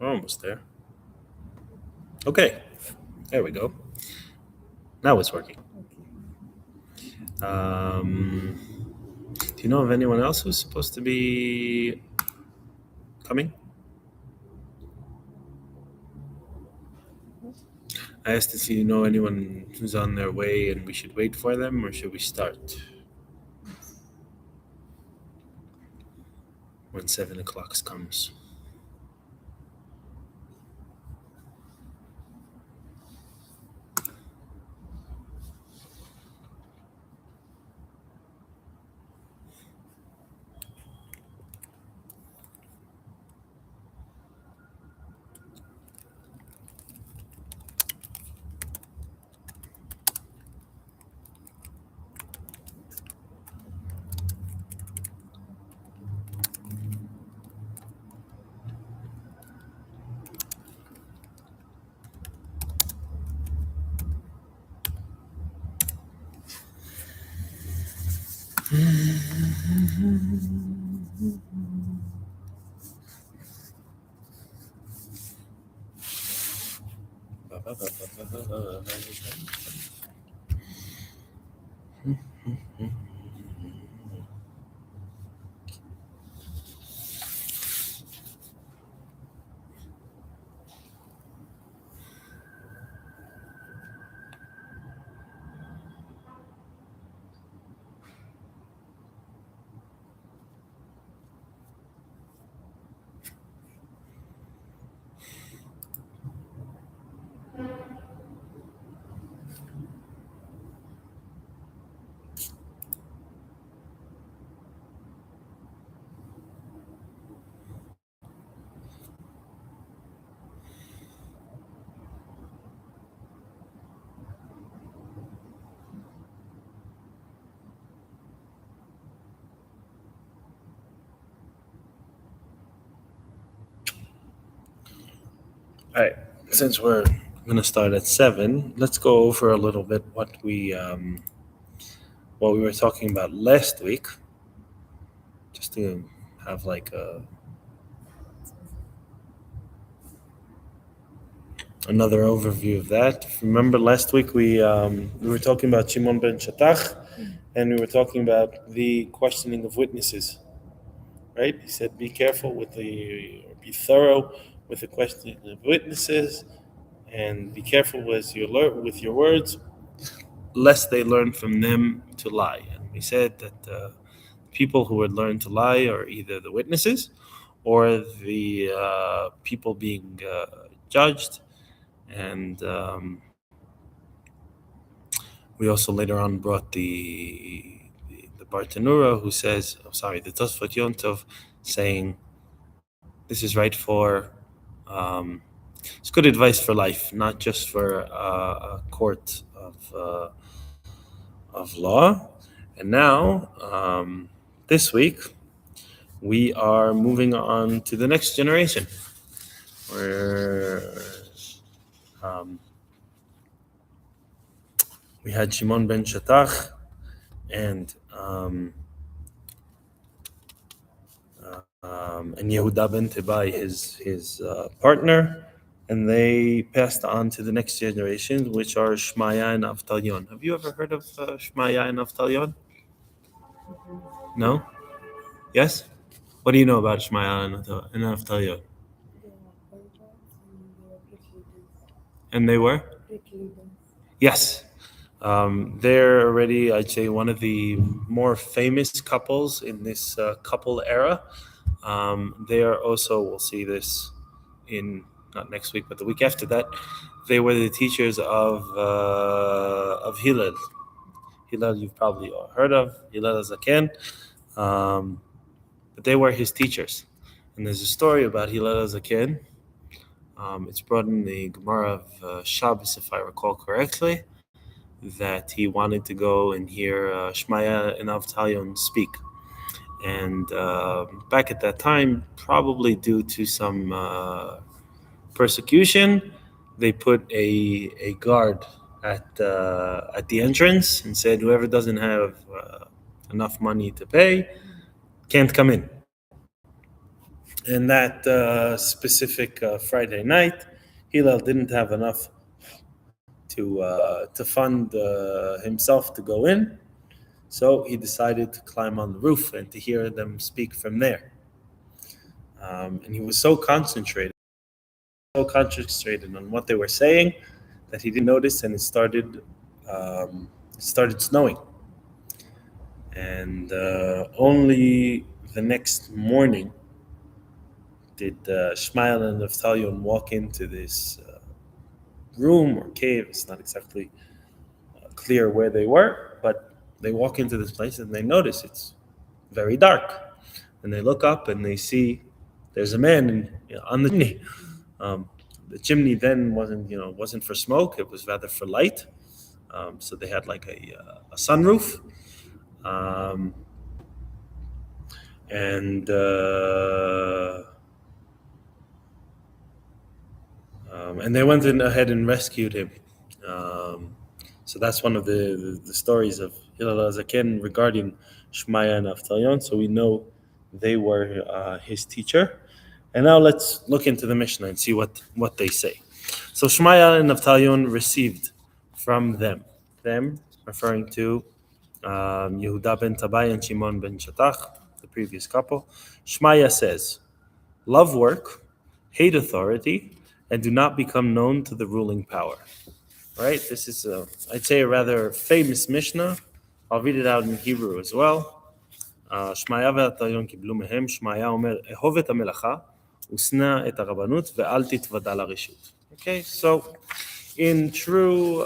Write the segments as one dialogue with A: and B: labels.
A: We're almost there. Okay, there we go. Now it's working. Do you know of anyone else who's supposed to be coming? I asked if you know anyone who's on their way and we should wait for them, or should we start when 7 o'clock comes? All right. Since we're going to start at 7, let's go over a little bit what we were talking about last week, just to have like another overview of that. Remember last week we were talking about Shimon ben Shattach, and we were talking about the questioning of witnesses. Right? He said, be thorough with the questioning of witnesses, and be careful with your words, lest they learn from them to lie. And we said that people who would learn to lie are either the witnesses or the people being judged. And we also later on brought the Bartanura, who says, the Tosfot Yontov, saying this is right for it's good advice for life, not just for a court of law. And now, this week, we are moving on to the next generation, where we had Shimon ben Shattach and Yehuda ben Tebai, his partner, and they passed on to the next generation, which are Shmaya and Avtalyon. Have you ever heard of Shmaya and Avtalyon? No? Yes? What do you know about Shmaya and Avtalyon? And they were? Yes. They're already, I'd say, one of the more famous couples in this couple era. They are also, we'll see this in, not next week, but the week after that, they were the teachers of Hillel. Hillel you've probably heard of, Hillel Zaken. But they were his teachers. And there's a story about Hillel Zaken. It's brought in the Gemara of Shabbos, if I recall correctly, that he wanted to go and hear Shmaya and Avtalyon speak. And back at that time, probably due to some persecution, they put a guard at the entrance and said, whoever doesn't have enough money to pay can't come in. And that specific Friday night, Hillel didn't have enough to fund himself to go in, so he decided to climb on the roof and to hear them speak from there. And he was so concentrated on what they were saying that he didn't notice, and it started snowing. And only the next morning did Shmuel and Naftalion walk into this room or cave. It's not exactly clear where they were, but they walk into this place and they notice it's very dark. And they look up and they see there's a man on the chimney. The chimney then wasn't for smoke; it was rather for light. So they had like a sunroof, um, and and they went in ahead and rescued him. Um, so that's one of the stories of Hillel Zaken regarding Shmaya and Avtalion. So we know they were his teacher. And now let's look into the Mishnah and see what they say. So Shmaya and Avtalion received from them referring to Yehuda ben Tabai and Shimon ben Shatach, the previous couple. Shmaya says, love work, hate authority, and do not become known to the ruling power. Right? This is, I'd say, a rather famous Mishnah. I'll read it out in Hebrew as well. שמעיה והתריון קיבלו מהם, שמעיה אומר, אהוב את המלאכה, ושנא את הרבנות, ואל תתוודע לרשות. Okay, so in true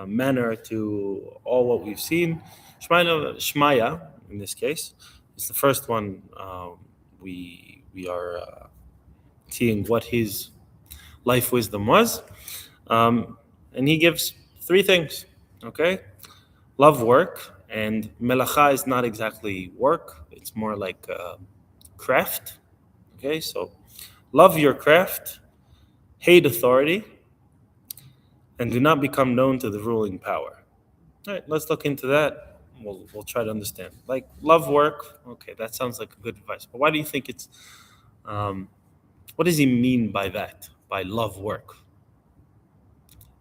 A: manner to all what we've seen, Shmaya, in this case, is the first one we are seeing what his life wisdom was. And he gives three things, okay? Love work, and melacha is not exactly work, it's more like craft, okay? So love your craft, hate authority, and do not become known to the ruling power. All right, let's look into that. We'll try to understand. Like, love work, okay, that sounds like a good advice, but why do you think it's, what does he mean by that, by love work?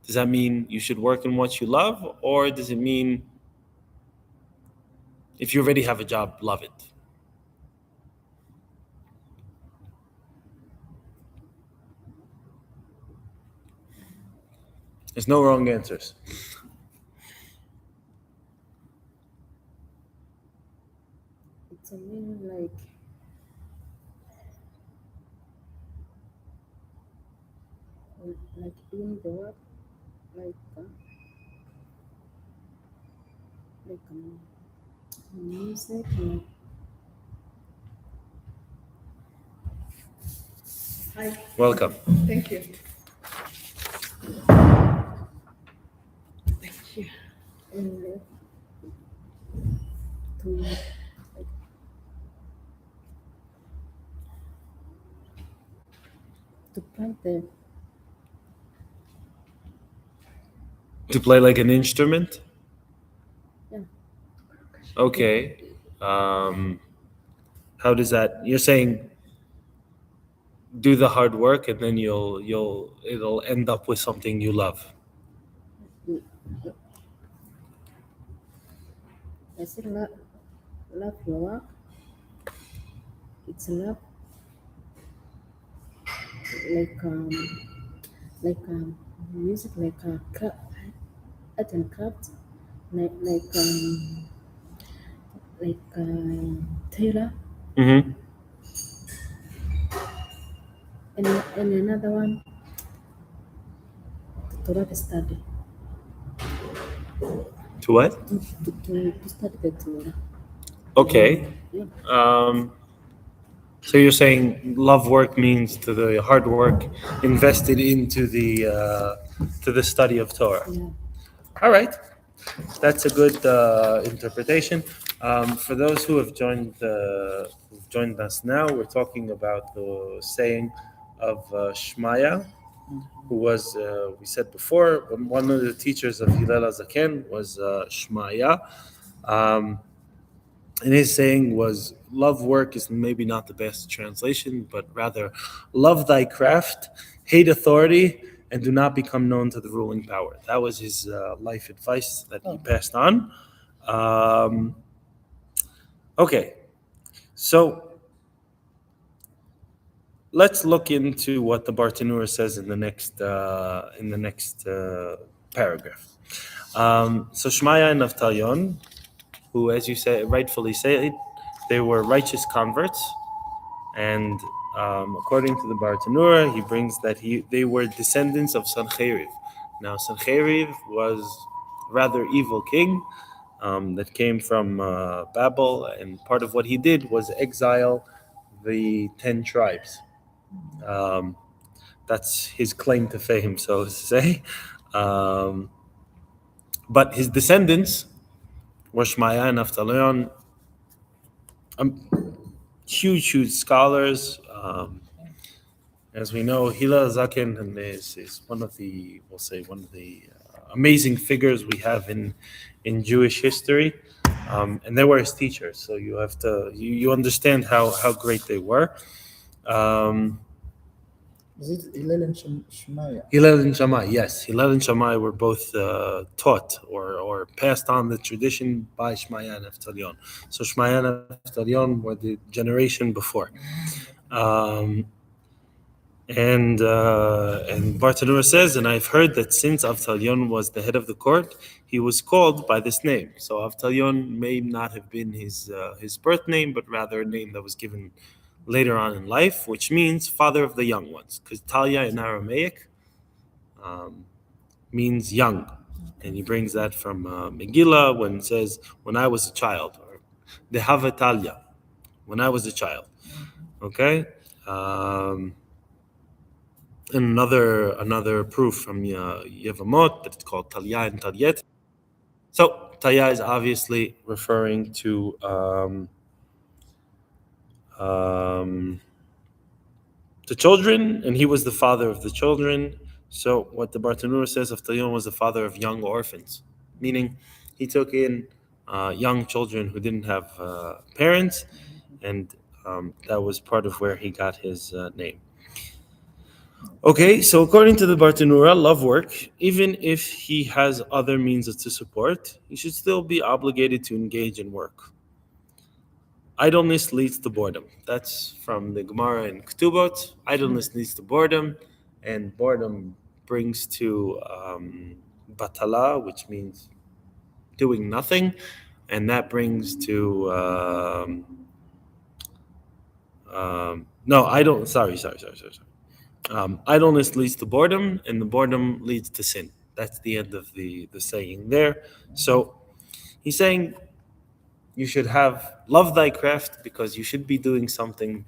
A: Does that mean you should work in what you love, or does it mean if you already have a job, love it? There's no wrong answers.
B: It's a mean like doing the work like music like hi.
A: Welcome.
B: Thank you. Thank you. And to plant the
A: To play like an instrument?
B: yeah.
A: Okay. How does that? You're saying do the hard work and then it'll end up with something you love.
B: I said love your work. It's love like music like art and craft like Taylor
A: Mm-hmm.
B: and another one to love study
A: To what?
B: to study the Torah.
A: Okay.
B: Yeah.
A: So you're saying love work means to the hard work invested into the study of Torah.
B: Yeah.
A: All right, that's a good interpretation. For those who've joined us now, we're talking about the saying of Shmaya, who was we said before one of the teachers of Hillel Zaken was Shmaya. Um, And his saying was, love work is maybe not the best translation, but rather, love thy craft, hate authority, and do not become known to the ruling power. That was his life advice that he passed on. Um, okay, so let's look into what the Bartanura says in the next paragraph. So Shmaya and Naftalion, who, as you say, rightfully say, they were righteous converts, and according to the Bartanura, he brings that they were descendants of Sancheriv. Now, Sancheriv was a rather evil king that came from Babel, and part of what he did was exile the 10 tribes. Um, that's his claim to fame, so to say. Um, but his descendants were Shmaya and Naftalion, huge, huge scholars. As we know, Hillel Zaken is one of the, we'll say, one of the amazing figures we have in Jewish history, and they were his teachers. So you have to you understand how great they were. Um,
C: Is it Hillel and Shemaiah?
A: Hillel and Shammai, yes, Hillel and Shammai were both taught or passed on the tradition by Shmaya and Naftalion. So Shmaya and Naftalion were the generation before. Um, and Bartanura says, and I've heard that since Avtalion was the head of the court, he was called by this name. So Avtalion may not have been his birth name, but rather a name that was given later on in life, which means father of the young ones, because Talia in Aramaic um, means young, and he brings that from Megillah when it says, "When I was a child," or Dehava Talia, when I was a child. Okay. Another proof from Yevamot that it's called Talia and Talyet. So Talia is obviously referring um, to children, and he was the father of the children. So what the Bartanura says of Talyon was the father of young orphans, meaning he took in young children who didn't have parents, and that was part of where he got his name. Okay, so according to the Bartanura, love work, even if he has other means to support, he should still be obligated to engage in work. Idleness leads to boredom. That's from the Gemara in Ketubot. Idleness leads to boredom, and boredom brings to batala, which means doing nothing, and that brings to no, I don't. Sorry. Idleness leads to boredom, and the boredom leads to sin. That's the end of the saying there. So he's saying you should have love thy craft because you should be doing something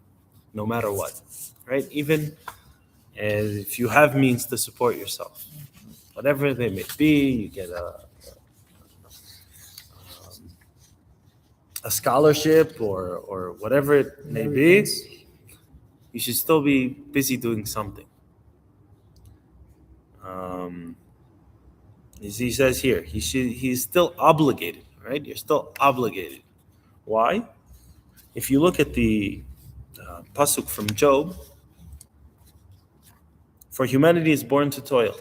A: no matter what, right? Even if you have means to support yourself, whatever they may be, you get a scholarship or whatever it may be, you should still be busy doing something. As he says here, he's still obligated, right? You're still obligated. Why? If you look at the pasuk from Job, for humanity is born to toil,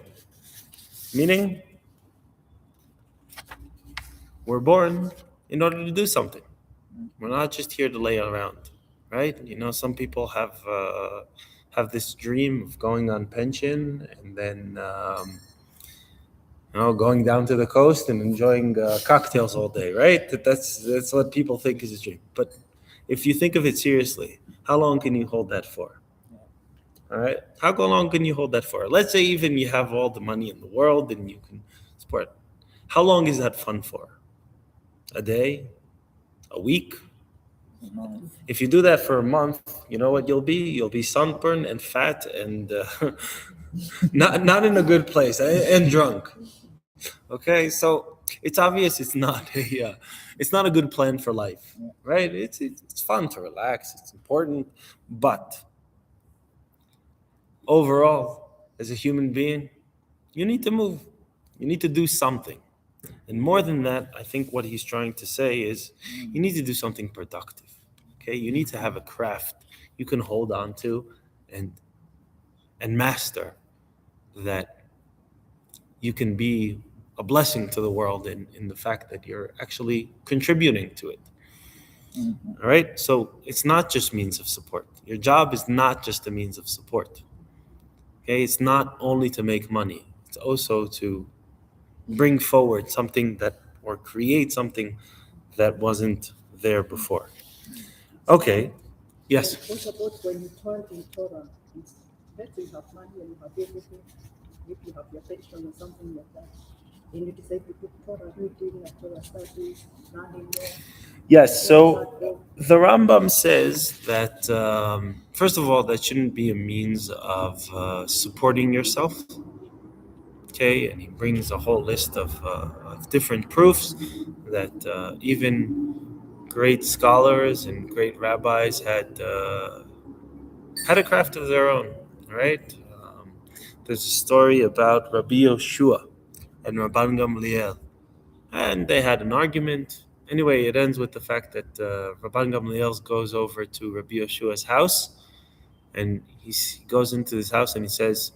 A: meaning we're born in order to do something. We're not just here to lay around, right? You know, some people have this dream of going on pension and then going down to the coast and enjoying cocktails all day, right? That's what people think is a dream. But if you think of it seriously, how long can you hold that for? All right, how long can you hold that for? Let's say even you have all the money in the world and you can support. How long is that fun for? A day? A week? If you do that for a month, you know what you'll be? You'll be sunburned and fat and not in a good place and drunk. Okay, so it's obvious it's not a good plan for life, right? It's fun to relax, it's important, but overall, as a human being, you need to move, you need to do something, And more than that, I think what he's trying to say is you need to do something productive. Okay, you need to have a craft you can hold on to and master, that you can be a blessing to the world in the fact that you're actually contributing to it. All right. So it's not just means of support. Your job is not just a means of support. Okay. It's not only to make money, it's also to bring forward something that, or create something that wasn't there before. Okay. Yes.
B: What about when you turn in Torah? It's better you have money and you have everything. If you have your pension or something like that. And you decide to put Torah, reading and Torah studies, learning more.
A: Yes. So the Rambam says that, first of all, that shouldn't be a means of supporting yourself. Okay. And he brings a whole list of different proofs that even great scholars and great rabbis had a craft of their own, right? There's a story about Rabbi Yoshua and Rabban Gamliel, and they had an argument. Anyway, it ends with the fact that Rabban Gamliel goes over to Rabbi Yoshua's house, and he goes into his house and he says,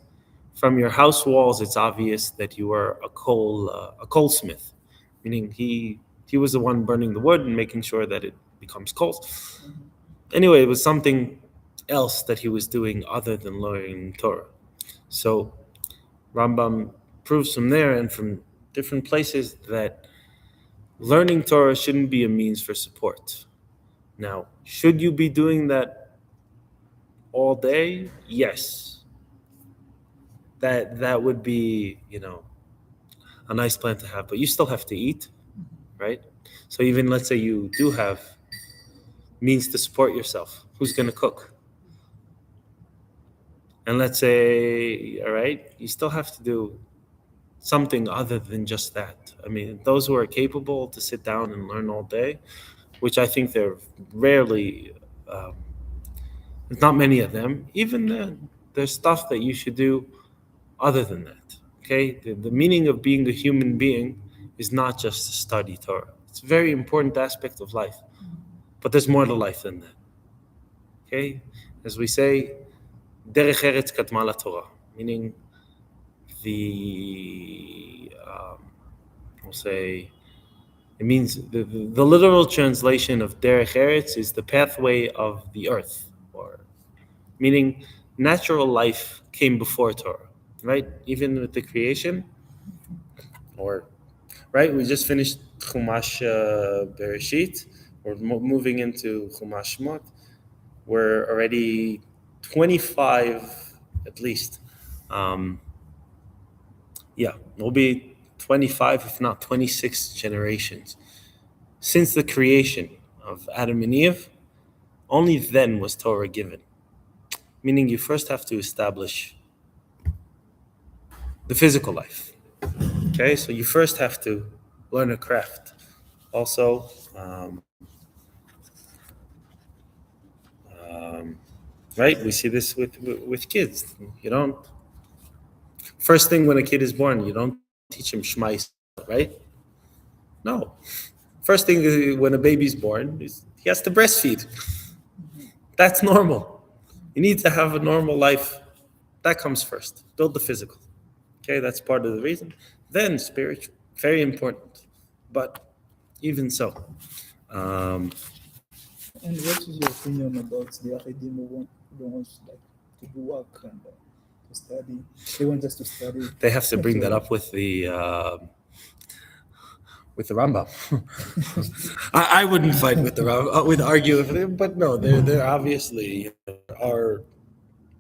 A: "From your house walls, it's obvious that you are a coalsmith," meaning he was the one burning the wood and making sure that it becomes coals. Anyway, it was something else that he was doing other than learning Torah. So Rambam proves from there and from different places that learning Torah shouldn't be a means for support. Now, should you be doing that all day? Yes. That would be, a nice plan to have, but you still have to eat, right? So even let's say you do have means to support yourself, who's going to cook? And let's say, all right, you still have to do something other than just that. I mean, those who are capable to sit down and learn all day, which I think they're rarely, um, there's not many of them, even then, there's stuff that you should do other than that. Okay? The meaning of being a human being is not just to study Torah. It's a very important aspect of life, but there's more to life than that. Okay? As we say, derech eretz katma la Torah, meaning we'll say, it means the literal translation of derech eretz is the pathway of the earth, or meaning natural life came before Torah, right? Even with the creation, or right, we just finished Chumash Bereshit. We're moving into Chumash Shmot. We're already 25, at least. Um, yeah, we'll be 25, if not 26 generations since the creation of Adam and Eve. Only then was Torah given. Meaning you first have to establish the physical life. Okay, so you first have to learn a craft. Also, right, we see this with kids. You don't, first thing when a kid is born, you don't teach him Shema Yisrael, right? No. First thing when a baby's born is he has to breastfeed. That's normal. You need to have a normal life. That comes first. Build the physical. Okay, that's part of the reason. Then spiritual, very important. But even so, um,
C: And what is your opinion about the Aredim who don't want to do work and to study? They want just to study.
A: they have to bring that up with the Rambam. I wouldn't fight with the Rambam. I would argue with him, but no, there obviously are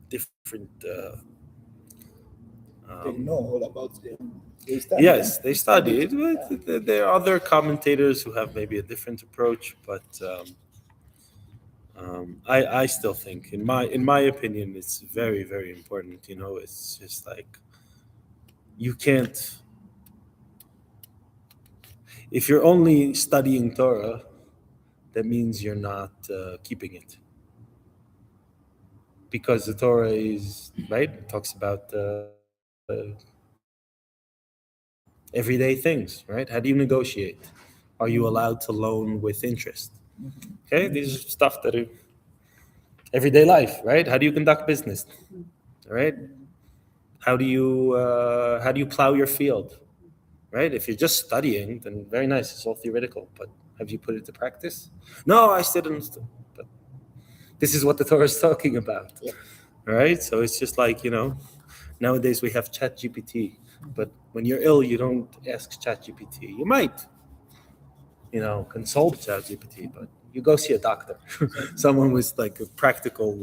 A: different.
C: They know all about them. They study.
A: Yes, they studied, but there are other commentators who have maybe a different approach. But I still think, in my opinion, it's very very important. It's just like you can't, if you're only studying Torah, that means you're not keeping it, because the Torah is right. It talks about everyday things, right? How do you negotiate? Are you allowed to loan with interest? Okay, these are stuff that are everyday life, right? How do you conduct business? All right. How do you plow your field? Right? If you're just studying, then very nice. It's all theoretical, but have you put it to practice? No, I still didn't. But this is what the Torah is talking about.
B: Yep.
A: All right. So it's just like nowadays we have Chat GPT, but when you're ill, you don't ask Chat GPT. You might, consult Chat GPT, but you go see a doctor, someone with like a practical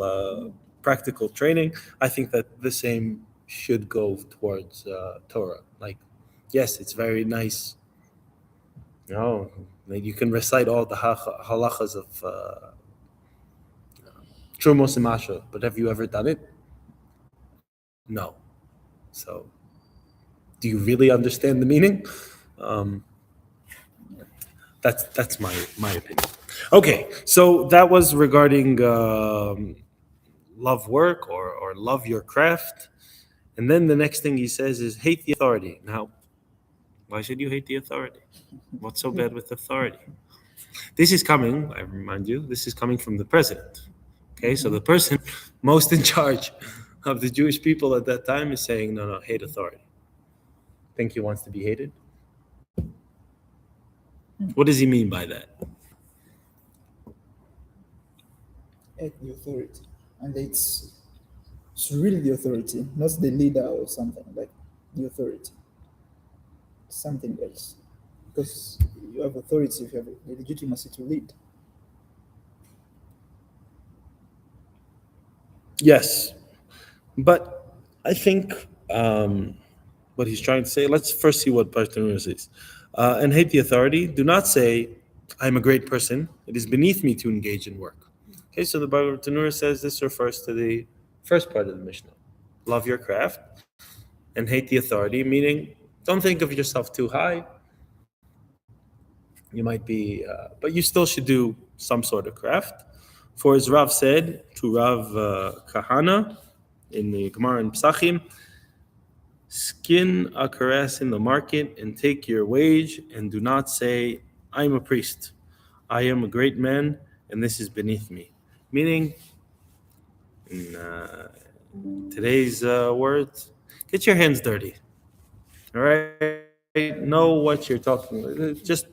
A: training. I think that the same should go towards Torah. Like, yes, it's very nice. Like you can recite all the halachas of Trumos and Masha, but have you ever done it? No. So, do you really understand the meaning? Um, that's my opinion. Okay, so that was regarding love work or love your craft, and then the next thing he says is hate the authority. Now, why should you hate the authority? What's so bad with authority? This is coming. I remind you, this is coming from the president. Okay, so the person most in charge of the Jewish people at that time is saying, no, no, hate authority. Think he wants to be hated? What does he mean by that?
C: At the authority, and it's really the authority, not the leader or something like the authority. Something else, because you have authority if you have the legitimacy to lead.
A: Yes, but I think what he's trying to say, let's first see what Bartanura says. And hate the authority. Do not say, I'm a great person. It is beneath me to engage in work. Okay, so the Bartanura says this refers to the first part of the Mishnah. Love your craft and hate the authority, meaning don't think of yourself too high. You might be, but you still should do some sort of craft. For as Rav said to Rav Kahana in the Gemara in Psachim, skin a caress in the market and take your wage, and do not say, I am a priest, I am a great man, and this is beneath me. Meaning, in today's words, get your hands dirty. All right? Know what you're talking about. It's just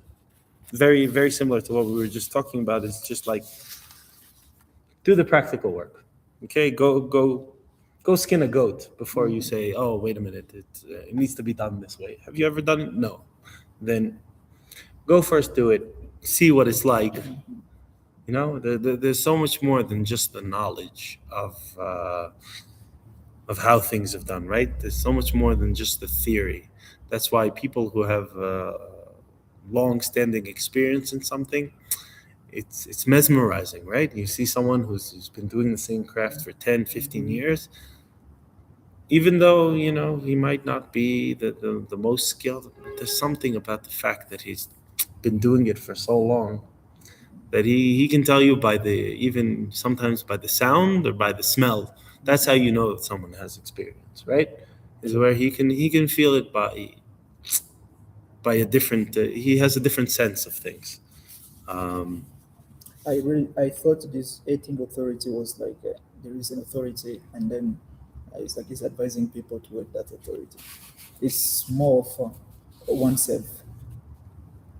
A: very, very similar to what we were just talking about. It's just like do the practical work. Okay, go skin a goat before you say, "Oh, wait a minute, it needs to be done this way." Have you ever done it? No. Then go first, do it, see what it's like. There's so much more than just the knowledge of how things have done. Right? There's so much more than just the theory. That's why people who have long-standing experience in something, it's mesmerizing, right? You see someone who's been doing the same craft for 10, 15 years, even though he might not be the most skilled, there's something about the fact that he's been doing it for so long that he can tell you by the even sometimes by the sound or by the smell. That's how you know that someone has experience, right? Is where he can feel it by a different he has a different sense of things. um,
C: I thought this hating authority was like there is an authority, and then it's like he's advising people toward that authority. It's more of oneself.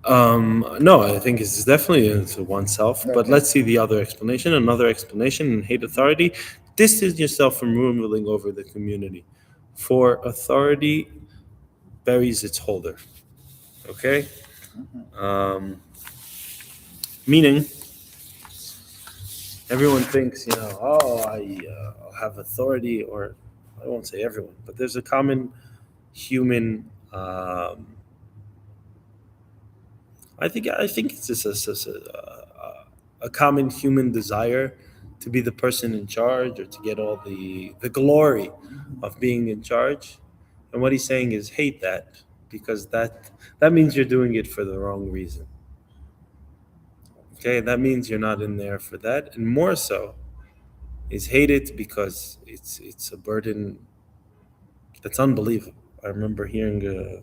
A: no, I think it's definitely into oneself. But
C: Okay.
A: let's see the other explanation. Another explanation in hate authority: distance yourself from ruling over the community, for authority buries its holder. Okay, meaning everyone thinks oh, I'll have authority, or I won't say everyone, but there's a common human. I think it's just a common human desire to be the person in charge, or to get all the glory of being in charge. And what he's saying is hate that, because that means you're doing it for the wrong reason. Okay, that means you're not in there for that, and more so is hate it because it's a burden that's unbelievable. I remember hearing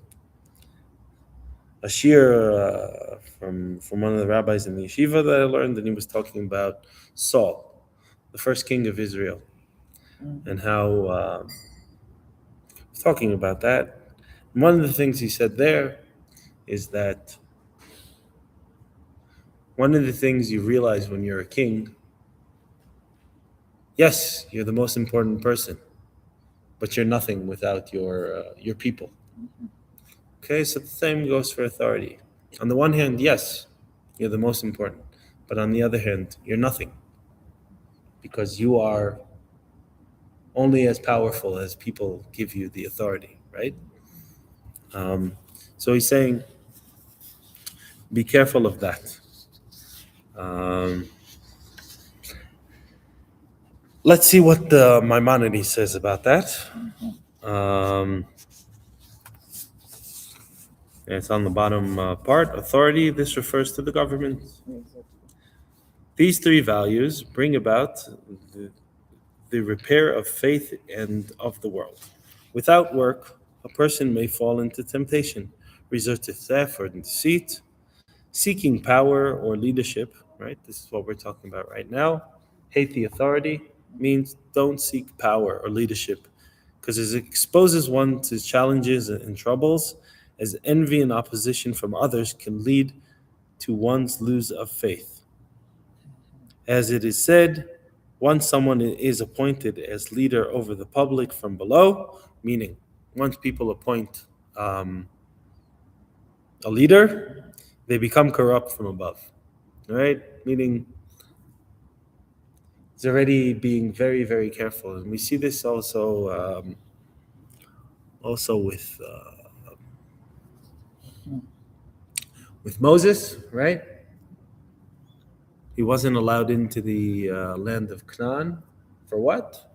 A: a shir from one of the rabbis in the yeshiva that I learned, and he was talking about Saul, the first king of Israel, and how talking about that. And one of the things he said there is that one of the things you realize when you're a king, yes, you're the most important person, but you're nothing without your people. Okay, so the same goes for authority. On the one hand, yes, you're the most important, but on the other hand, you're nothing because you are only as powerful as people give you the authority, right? Um, so he's saying, be careful of that. Um, let's see what the Maimonides says about that. Um, it's on the bottom part. Authority. This refers to the government.
C: Exactly.
A: These three values bring about the, the repair of faith and of the world. Without work, a person may fall into temptation, resort to theft or deceit, seeking power or leadership, right? This is what we're talking about right now. Hate the authority means don't seek power or leadership because it exposes one to challenges and troubles, as envy and opposition from others can lead to one's lose of faith. As it is said, once someone is appointed as leader over the public from below, meaning once people appoint a leader, they become corrupt from above, right? Meaning it's already being very, very careful, and we see this also with Moses, right? He wasn't allowed into the land of Canaan for what?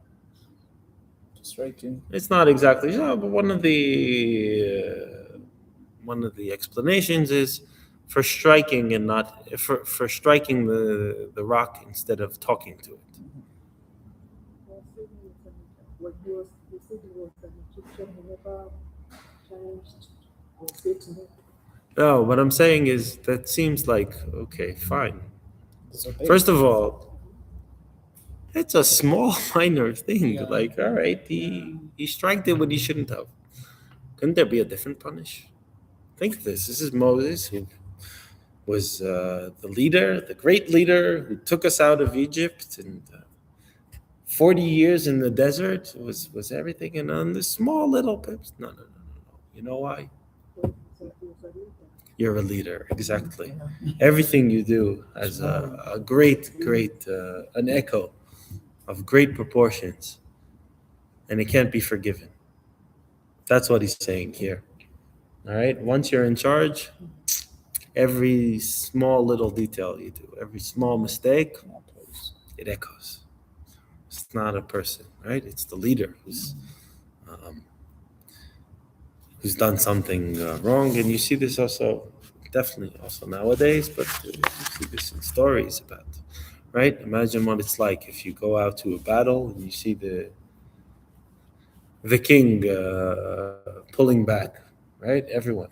C: Striking.
A: It's not exactly so, but one of the explanations is for striking and not for striking the rock instead of talking to it.
B: When he said he was an Egyptian, he never challenged or said to him.
A: No, what I'm saying is that seems like okay, fine.
C: Disobey.
A: First of all, it's a small minor thing.
C: Yeah.
A: Like, all right, he struck it when he shouldn't have. Couldn't there be a different punish? Think of this. This is Moses who was the leader, the great leader who took us out of Egypt, and 40 years in the desert was everything. And on this small little pips, no, no, no, no, no. You know why?
B: So he was a leader.
A: You're a leader, exactly. Everything you do has a great, an echo of great proportions, and it can't be forgiven. That's what he's saying here. All right. Once you're in charge, every small little detail you do, every small mistake, it echoes. It's not a person, right? It's the leader um, who's done something wrong, and you see this also, definitely also nowadays, but you see this in stories about, right? Imagine what it's like if you go out to a battle and you see the king pulling back, right? Everyone.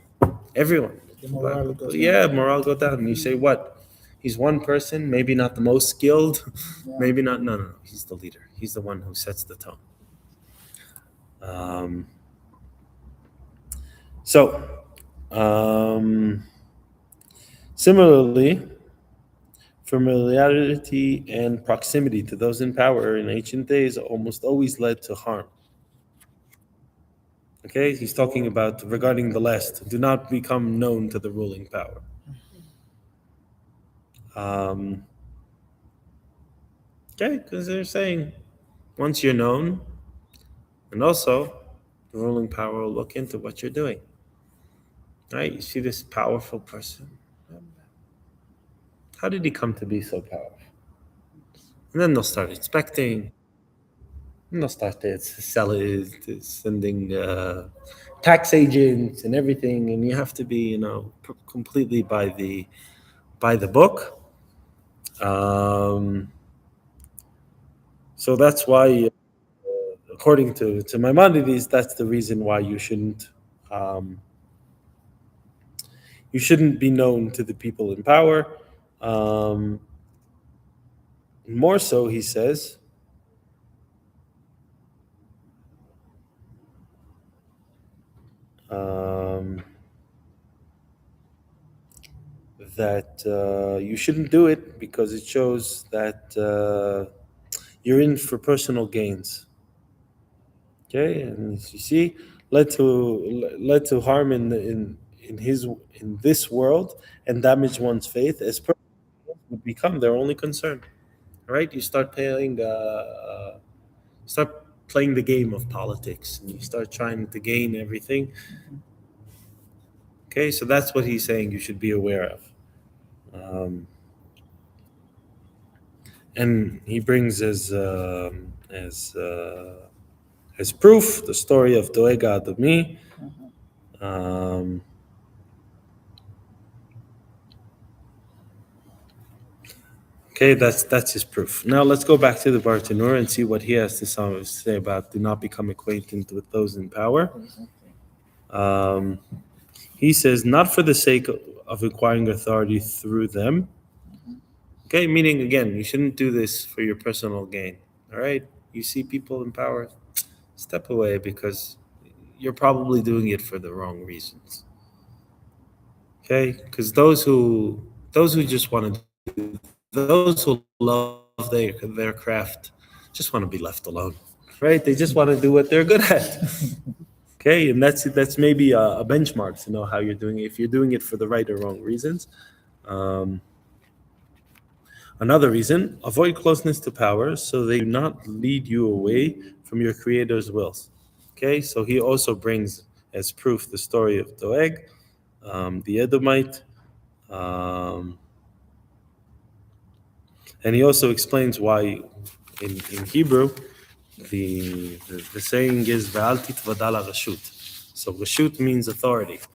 C: The morale goes
A: Yeah, morale go down. And you say what? He's one person, maybe not the most skilled,
C: Yeah.
A: maybe not. No, no, no. He's the leader. He's the one who sets the tone. Um, so, similarly, familiarity and proximity to those in power in ancient days almost always led to harm. Okay, he's talking about regarding the last. Do not become known to the ruling power. Um, okay, because they're saying once you're known, and also the ruling power will look into what you're doing. Right? You see this powerful person. How did he come to be so powerful? And then they'll start inspecting. And they'll start to sell it, to sending tax agents and everything, and you have to be, completely by the book. So that's why, according to Maimonides, that's the reason why um, You shouldn't be known to the people in power. Um, More so, he says, um, that you shouldn't do it because it shows that you're in for personal gains. Okay, and you see, led to harm in this world and damage one's faith, as personal gains would become their only concern. Right? You start playing the game of politics, and you start trying to gain everything. Okay, so that's what he's saying you should be aware of. Um, and he brings as proof the story of Doega Adomi. Um, okay, that's his proof. Now let's go back to the Bartanur and see what he has to say about do not become acquainted with those in power. Um, he says, not for the sake of acquiring authority through them. Okay, meaning again, you shouldn't do this for your personal gain. All right, you see people in power, step away because you're probably doing it for the wrong reasons. Okay, because those who just want to those who love their craft just want to be left alone, right? They just want to do what they're good at. Okay, and that's maybe a benchmark to know how you're doing it, if you're doing it for the right or wrong reasons. Um, Another reason, avoid closeness to power so they do not lead you away from your creator's wills. Okay, so he also brings as proof the story of Doeg, the Edomite, um, and he also explains why in Hebrew the saying is Ve'al titvada la rashut. So rashut means authority.